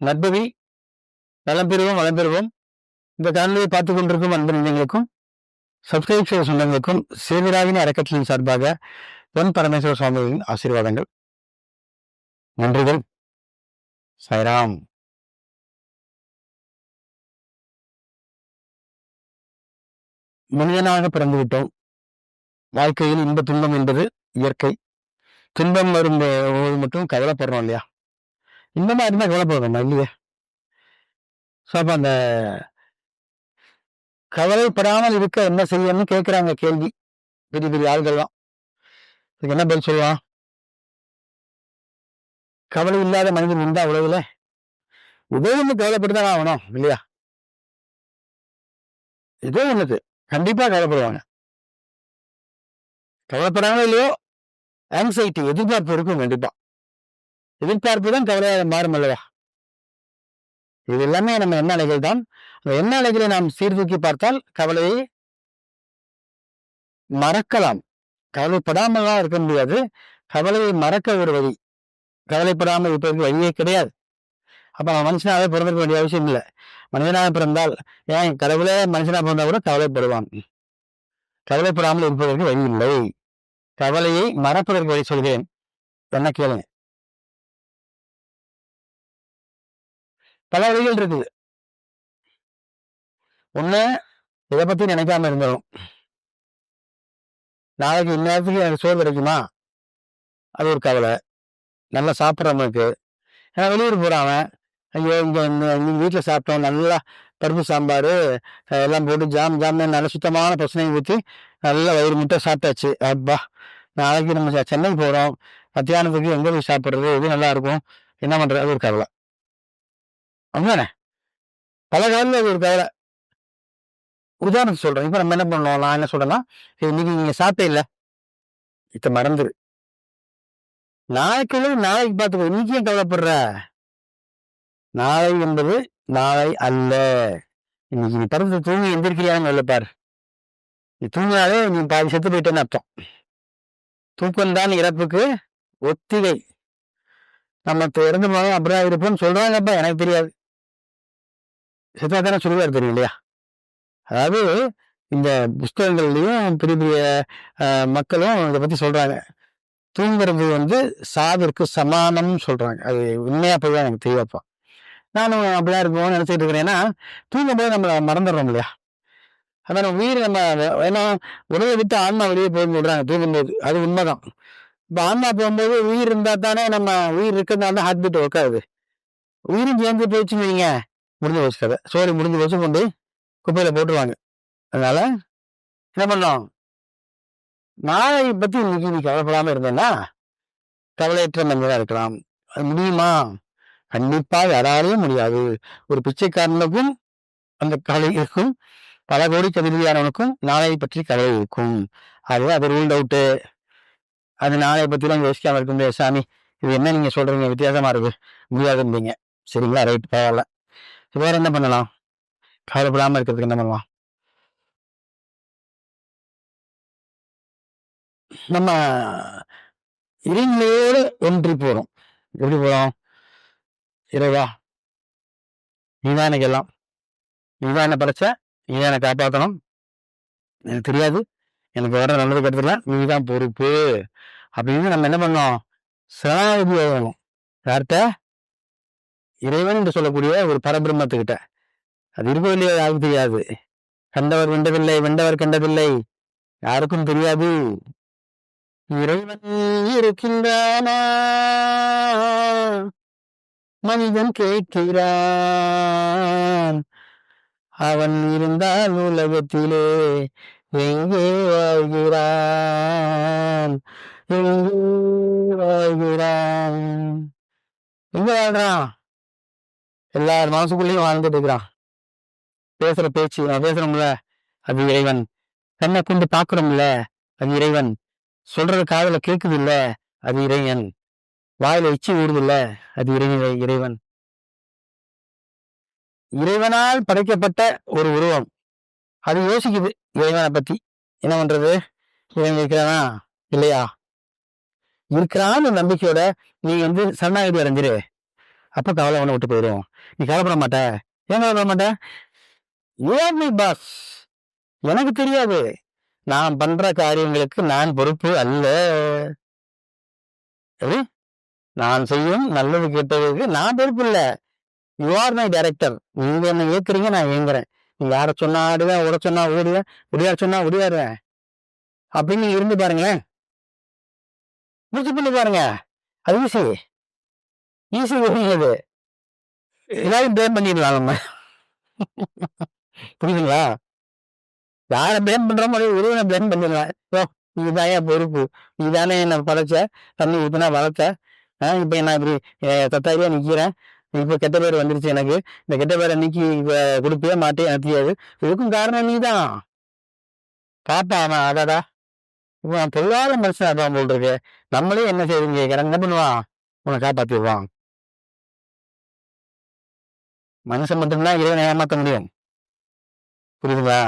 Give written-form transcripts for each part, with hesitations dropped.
நட்பவி நலம் பெறுவோம் வளம் பெறுவோம். இந்த காணொலியை பார்த்துக் கொண்டிருக்கும் அன்பு நெஞ்சங்களுக்கும் சப்ஸ்கிரைப் செய்த சொந்தங்களுக்கும் சேவிராகினி அறக்கட்டளையின் சார்பாக பொன் பரமேஸ்வர சுவாமிகளின் ஆசீர்வாதங்கள், நன்றிகள். சாய்ராம். மனிதனாக பிறந்துவிட்டோம். வாழ்க்கையில் இன்ப துன்பம் என்பது இயற்கை. துன்பம் வரும்போது மட்டும் கவலைப்படுறோம் இல்லையா? இன்பமா இருந்தா கவலைப்பட வேண்டாம் இல்லையா? அப்ப அந்த கவலைப்படாமல் இருக்க என்ன செய்யணும்னு கேட்கிறாங்க கேள்வி பெரிய பெரிய ஆள்கள்லாம். இதுக்கு என்ன பதில் சொல்லலாம்? கவலை இல்லாத மனிதன் இருந்தா உலகில ஏதோ ஒண்ணு கவலைப்பட்டுதான் ஆகணும் இல்லையா? ஏதோ ஒண்ணுக்கு கண்டிப்பா கவலைப்படுவாங்க. கவலைப்படாம இல்லையோ ஆங்ஸைட்டி, எதிர்பார்ப்பு இருக்கும். கண்டிப்பா எதிர்பார்ப்பு தான் கவலையாக மாறும் அல்லவா? இது எல்லாமே நம்ம எண்ண அலைகள் தான். அந்த எண்ண அலைகளை நாம் சீர்தூக்கி பார்த்தால் கவலையை மறக்கலாம். கவலைப்படாமலாம் இருக்க முடியாது. கவலையை மறக்க ஒரு வழி. கவலைப்படாமல் இருப்பதற்கு வழியே கிடையாது. அப்ப நம்ம மனுஷனாவே பிறந்திருக்க வேண்டிய அவசியம் இல்லை. மனிதனாக பிறந்தால் ஏன் கடவுளே மனுஷனா பிறந்தா கூட கவலைப்படுவான். கவலைப்படாமல் இருப்பதற்கு வழி இல்லை. கவலையை மறப்பதற்கு வழி சொல்கிறேன். என்ன கேளுங்க. பல வழிகள் இருக்குது. ஒண்ணு, இதை பத்தி நினைக்காம இருந்துடும். நாளைக்கு இந்நேரத்துக்கு எனக்கு சோறு கிடைக்குமா, அது ஒரு கவலை. நல்லா சாப்பிட்றவங்களுக்கு. ஏன்னா வெளியூர் போறாம, ஐயோ இங்க வீட்டுல சாப்பிட்டோம், நல்லா பருப்பு சாம்பார் எல்லாம் போட்டு ஜாம் நல்ல சுத்தமான பிரச்சனையை ஊற்றி நல்லா வயிறு முட்டை சாப்பிட்டாச்சு. அப்பா, நாளைக்கு நம்ம சென்னை போறோம், மத்தியானத்துக்கு எங்க போய் சாப்பிட்றது, எது நல்லா இருக்கும், என்ன பண்றது, அது ஒரு கவலை. அப்படிதானே? பல கவலை அது ஒரு கவலை. உதாரணத்துக்கு சொல்றேன். இப்ப நம்ம என்ன பண்ணோம், நான் என்ன சொல்றேன்னா, இன்னைக்கு நீங்க சாப்பிட்டே இல்லை, இத மறந்துரு. நாளைக்கு நாளைக்கு பார்த்துக்கோ. இன்னைக்கு ஏன் கவலைப்படுற? நாளை என்பது நாளை அல்ல. இன்னைக்கு நீ பிறந்து தூங்கி எந்திரிக்கிறியான்னு இல்லை பாரு. நீ தூங்கினாலே நீ பாதி செத்து போயிட்டேன்னு அர்த்தம். தூக்கம்தான் இறப்புக்கு ஒத்திகை. நம்ம இறந்து போனோம் அப்படிதான் இருப்போம்னு சொல்றாங்கப்பா, எனக்கு தெரியாது. செத்தா தானே சொல்லுவார், தெரியும் இல்லையா? அதாவது இந்த புஸ்தகங்கள்லயும் பெரிய பெரிய மக்களும் இதை பத்தி சொல்றாங்க. தூங்குறது சாவிற்கு சமானம்னு சொல்றாங்க. அது உண்மையா போய் எனக்கு தெரியப்பா. நானும் அப்படிதான் இருக்கும்னு நினைச்சிட்டு இருக்கிறேன். ஏன்னா தூங்கும் போது நம்மள மறந்துடுறோம் இல்லையா? அதான் உயிர் நம்ம ஏன்னா உணவை விட்டு ஆன்மா வெளியே போகுதுன்னு சொல்றாங்க தூங்கும்போது. அது உண்மைதான். இப்ப ஆன்மா போகும்போது உயிர் இருந்தா தானே, நம்ம உயிர் இருக்கிறதுனால தான் ஹார்ட் பீட் ஒர்க் ஆகுது. உயிரும் சேர்ந்து போயிடுச்சுன்னு வைங்க, முடிஞ்சு போச்சு கதை. சோறு முடிஞ்சு போச்சு, கொண்டு குப்பையில போட்டுருவாங்க. அதனால என்ன பண்ணோம், நாளை பத்தி இன்னைக்கு நீ கவலைப்படாம இருந்தேன்னா கவலையற்ற மனிதனா இருக்கலாம். அது முடியுமா? கண்டிப்பா யாராலையும் முடியாது. ஒரு பிச்சைக்காரனுக்கும் அந்த கவலை இருக்கும், பல கோடி அதிபதியானவனுக்கும் நாளை பற்றி கவலை இருக்கும். அது ரூல்ட் அவுட்டு. அது நாளை பத்திலாம் யோசிக்காம இருக்க முடியாது. சாமி, இது என்ன நீங்க சொல்றீங்க, வித்தியாசமா இருக்கு, முடியாதுன்றீங்க. சரிங்களா? ரைட், பரவாயில்ல. வேற என்ன பண்ணலாம்? கவலைப்படாம இருக்கிறதுக்கு என்ன பண்ணலாம்? நம்ம இறைநிலையோடு ஒன்றி போறோம். எப்படி போறோம்? இறைவா, நீதான் எனக்கு எல்லாம், நீதான் என்ன படைச்ச, நீதான் என்னை காப்பாற்றணும், எனக்கு தெரியாது, எனக்கு வர நல்லது கருத்துல நீதான் பொறுப்பு அப்படின்னு நம்ம என்ன பண்ணோம், சரணாகதி ஆகணும். யார்கிட்ட? இறைவன் என்று சொல்லக்கூடிய ஒரு பரபிரம்மத்துக்கிட்ட. அது இருக்கோ இல்லையோ யாருக்கும் தெரியாது. கண்டவர் வென்றதில்லை, வென்றவர் கண்டதில்லை, யாருக்கும் தெரியாது. இறைவன் இருக்கின்றானா மனிதன் கேட்கிறான், அவன் இருந்தால் உலகத்திலே எங்கே வாழ்கிறான், எங்கே வாழ்கிறான், எங்க வாழ்றான்? எல்லார் மனசுக்குள்ளேயும் வாழ்ந்துட்டு இருக்கிறான். பேசுற பேச்சு நான் பேசுறோம்ல, அது இறைவன். கண்ணை கொண்டு பாக்குறோம்ல, அது இறைவன். சொல்றது காதுல கேக்குது இல்ல, அது இறைவன். வாயில எச்சி ஊறுது இல்ல, அது இறைவன். இறைவனால் படைக்கப்பட்ட ஒரு உருவம், அது யோசிக்குது இறைவனை பத்தி. என்ன பண்றது? இறைவன் இருக்கிறானா இல்லையா? இருக்கிறான்னு நம்பிக்கையோட நீ சரணாகதி அடைஞ்சிரு. அப்ப கவலை ஒண்ணு விட்டு போயிடும். நீ கவலைப்பட மாட்ட. ஏன் கவலைப்பட மாட்ட? You are my boss. எனக்கு தெரியாது. நான் பண்ற காரியங்களுக்கு நான் பொறுப்பு அல்ல. எப்படி? நான் செய்யும் நல்லது கெட்டதுக்கு நான் பொறுப்பு இல்ல. You are my director. நீங்க என்ன இயக்குறீங்க, நான் இயங்குறேன். நீங்க யார சொன்னா ஆடுவேன், ஓட சொன்னா ஓடுவேன், ஒடியார சொன்னா ஒடியாருவேன். அப்படின்னு நீங்க இருந்து பாருங்களேன். முயற்சி பண்ணி பாருங்க. அது ஈஸி. ஈஸி அது. எல்லாரும் பிளேம் பண்ணிடலாம் நம்ம. புரியுதுங்களா? யார பிளேம் பண்றோமோ அதே இறைவனை பிளேம் பண்ணிடலாம். நீதானே என் பொறுப்பு. நீதானே என்ன படைச்ச, தண்ணி ஊத்துனா வளர்த்த. இப்ப நான் இப்படி தத்தாரியா நிக்கிறேன். இப்ப கெட்ட பேர் வந்துருச்சு எனக்கு. இந்த கெட்ட பேரை நீக்கி கொடுப்பே மாட்டே எனக்கு தெரியாது. இதுக்கும் காரணம் நீதான். பாப்பா அவன் அடடா, இப்ப நான் பொல்லாத மனுஷன் அதான் போல் இருக்கு. நம்மளே என்ன செய்யுங்க கேட்கறாங்க, என்ன பண்ணுவான்? உன்னை காப்பாத்திடுவான். மனுஷன் மட்டும்தான் இறைவனை ஏமாத்த முடியும். புரியுதுங்களா?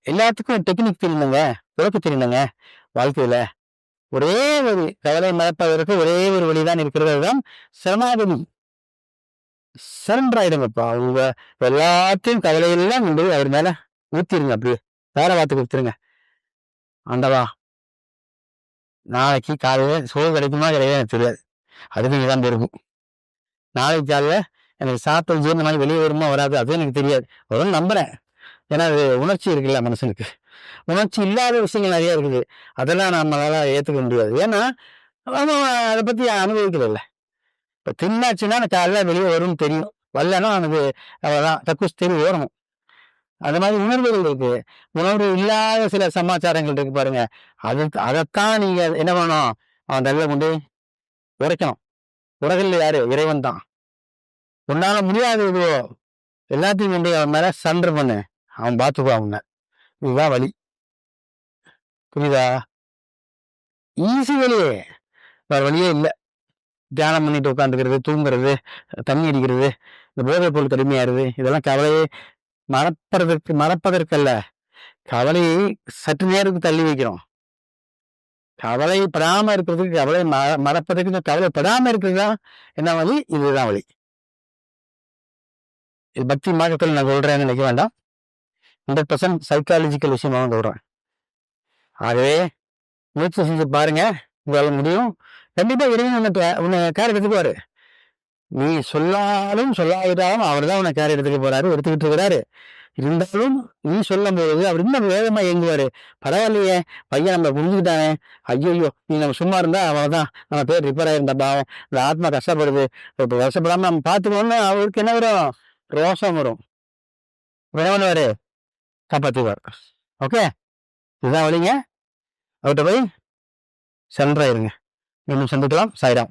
எல்லாத்துக்கும் டெக்னிக் தெரியணுங்க, பிறப்பு தெரியணுங்க வாழ்க்கையில. ஒரே ஒரு கவலை மறப்பதற்கு ஒரே ஒரு வழிதான் இருக்கிறது. அதுதான் சரணாகதி. சரண்டர் ஆயிடுங்கப்பா. உங்க எல்லாத்தையும் கவலையெல்லாம் கொண்டு அவர் மேல ஊத்திருங்க. அப்படியே வேற வார்த்தை கொடுத்துருங்க. ஆண்டவா, நாளைக்கு காலையில சோறு கிடைக்குமா கிடையாது எனக்கு தெரியாது. அதுக்கு நீதான் இருக்கும். நாளைக்கு காலையில எனக்கு சாப்பிட்ட ஜீரண மாதிரி வெளியே வருமா வராது, அதுவும் எனக்கு தெரியாது. வரும்னு நம்புறேன். ஏன்னா அது உணர்ச்சி இருக்குல்ல மனுஷனுக்கு. உணர்ச்சி இல்லாத விஷயங்கள் நிறைய இருக்குது. அதெல்லாம் நம்மளால ஏத்துக்க முடியாது. ஏன்னா அதை பத்தி அனுபவிக்கல. இப்ப தின்னாச்சுன்னா எனக்கு காலையில வெளியே வரும்னு தெரியும். வரலன்னா எனக்கு அவ்வளவுதான், கக்கூஸ் தெரி ஓரணும். அந்த மாதிரி உணர்வுகள் இருக்கு. உணர்வு இல்லாத சில சமாச்சாரங்கள் இருக்கு பாருங்க. அதைத்தான் நீங்க என்ன பண்ணணும்? அவன் தள்ள கொண்டு உரைக்கணும். உலகில் யாரு? இறைவன் தான். உன்னால முடியாது இதுவோ எல்லாத்தையும் கொண்டு அவன் மேல சண்டர் பண்ணு. அவன் பார்த்துக்குவான் உன்னை. இதுதான் வழி. புரியுதா? ஈஸி வழியே, வேற வழியே இல்லை. தியானம் பண்ணிட்டு உட்காந்துக்கிறது, தூங்குறது, தண்ணி அடிக்கிறது, இந்த போதைப் பொருள் கடுமையாருது, இதெல்லாம் கவலையே மறப்பதற்கல்ல. கவலையை சற்று நேரத்துக்கு தள்ளி வைக்கிறோம். கவலைப்படாம இருக்கிறதுக்கு, கவலை மறப்பதற்கு, கவலைப்படாம இருக்கிறது தான் என்ன வழி? இதுதான் வழி. இது பக்தி மார்க்கத்தில் நான் சொல்றேன்னு நினைக்க வேண்டாம். 100% சைக்காலஜிக்கல் விஷயமாக சொல்றேன். ஆகவே முயற்சி செஞ்சு பாருங்க, உங்களால முடியும். கண்டிப்பா இறைவன் உன்னை கேர் எடுத்துக்குவாரு. நீ சொல்லாலும் சொல்லாவிட்டாலும் அவர் தான் உன்னை கேர் எடுத்துக்க போறாரு, எடுத்துக்கிட்டு இருக்கிறாரு. இருந்தாலும் நீ சொல்லும் போது அவர் இன்னும் வேகமா இயங்குவாரு. பரவாயில்லையே, பையன் நம்ம புரிஞ்சுக்கிட்டானே, ஐயோ நீ நம்ம சும்மா இருந்தா அவதான் நம்ம பேர் ரிப்பேர் ஆயிருந்த பாவம், இந்த ஆத்மா கஷ்டப்படுது, இப்ப கஷ்டப்படாம நம்ம பார்த்துக்கணும்னு அவருக்கு என்ன வரும்? ரோஷம் வரும். என்ன பண்ணுவாரு? காப்பாத்துவார். ஓகே, இதுதான் வழிங்க. அவர்கிட்ட போய் சென்றாயிருங்க. இன்னும் சந்திக்கலாம். சாய்ராம்.